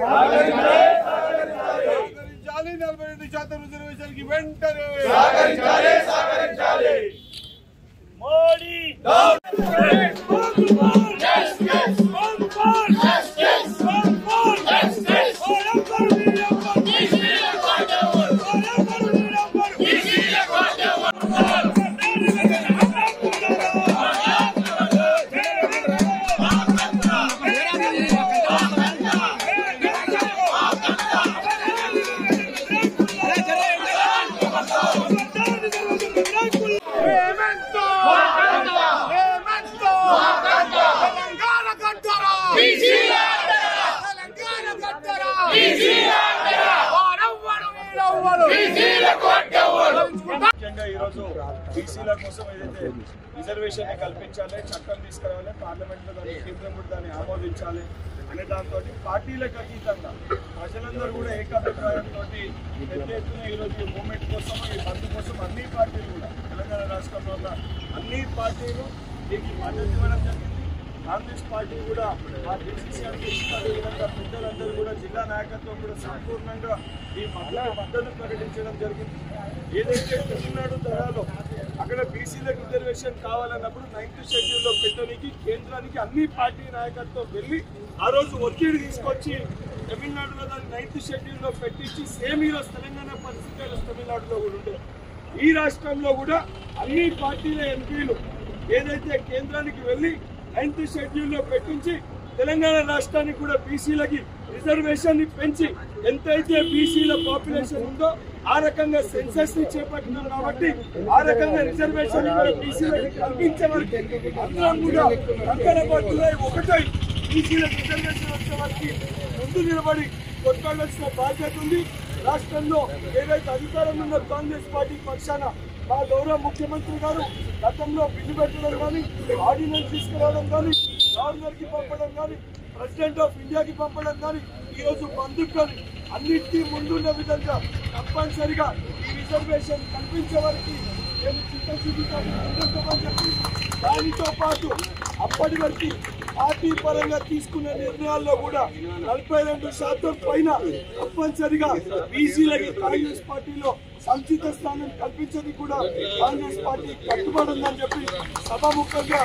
45% reservation కి వెంటనే మోడీ ముఖ్యంగా ఈరోజు బీసీల కోసం ఏదైతే రిజర్వేషన్ కల్పించాలి, చట్టం తీసుకురావాలి, పార్లమెంట్ లో దాన్ని కేంద్రం కూడా దాన్ని ఆమోదించాలి అనే దాంతో పార్టీలకు అతీతంగా ప్రజలందరూ కూడా ఏకాభిప్రాయంతో పెద్ద ఎత్తున ఈరోజు ఈ మూవ్మెంట్ కోసం, ఈ బంద్ కోసం అన్ని పార్టీలు కూడా తెలంగాణ రాష్ట్రంలో ఉన్న అన్ని పార్టీలు దీనికి మద్దతు ఇవ్వడం జరిగింది. కాంగ్రెస్ పార్టీ కూడా ఆ డిసిసి అధ్యక్షులు అదేవిధంగా పెద్దలందరూ కూడా జిల్లా నాయకత్వం కూడా సంపూర్ణంగా ఈ మద్దతు ప్రకటించడం జరిగింది. ఏదైతే తమిళనాడు తరహాలో అక్కడ బీసీలకు రిజర్వేషన్ కావాలన్నప్పుడు 9th షెడ్యూల్లో పెట్టడానికి కేంద్రానికి అన్ని పార్టీ నాయకత్వం వెళ్ళి ఆ రోజు ఒత్తిడి తీసుకొచ్చి తమిళనాడులో దాన్ని 9th షెడ్యూల్లో పెట్టించి సేమ్ ఈరోజు తెలంగాణ పరిస్థితులు తమిళనాడులో కూడా ఉండే. ఈ రాష్ట్రంలో కూడా అన్ని పార్టీల ఎంపీలు ఏదైతే కేంద్రానికి వెళ్ళి 9th షెడ్యూల్లో పెట్టించి తెలంగాణ రాష్ట్రానికి కూడా బీసీలకి రిజర్వేషన్ ని పెంచి ఎంతైతే బీసీల పాపులేషన్ ఉందో ఆ రకంగా సెన్సస్ ని చేపట్టినాం కాబట్టి ఆ రకంగా రిజర్వేషన్ కూడా బీసీలకి కల్పించే వరకు అందరం కూడా కంకణబద్ధులై ఒకటై బీసీలకు రిజర్వేషన్ వచ్చే వరకు ముందు నిలబడి కొట్లాడాల్సిన బాధ్యత ఉంది. రాష్ట్రంలో ఏదైతే అధికారంలో ఉన్న కాంగ్రెస్ పార్టీ పక్షాన మా గౌరవ ముఖ్యమంత్రి గారు గతంలో బిల్లు పెట్టడం కానీ, ఆర్డినెన్స్ తీసుకురావడం కానీ, గవర్నర్ కి పంపడం కానీ, ప్రెసిడెంట్ ఆఫ్ ఇండియాకి పంపడం కానీ, ఈరోజు బంధుకు కానీ అన్నింటి ముందున్న విధంగా తప్పనిసరిగా ఈ రిజర్వేషన్ కల్పించే వరకు నేను చిత్తశుద్ధితో ముందుంటామని చెప్పి దానితో పాటు అప్పటి వరకు పార్టీ పరంగా తీసుకున్న నిర్ణయాల్లో కూడా 42% పైన తప్పనిసరిగా బీసీలకి కాంగ్రెస్ పార్టీలో సంచిత స్థానం కల్పించడానికి కూడా కాంగ్రెస్ పార్టీ కట్టుబడి ఉందని చెప్పి సభాముఖంగా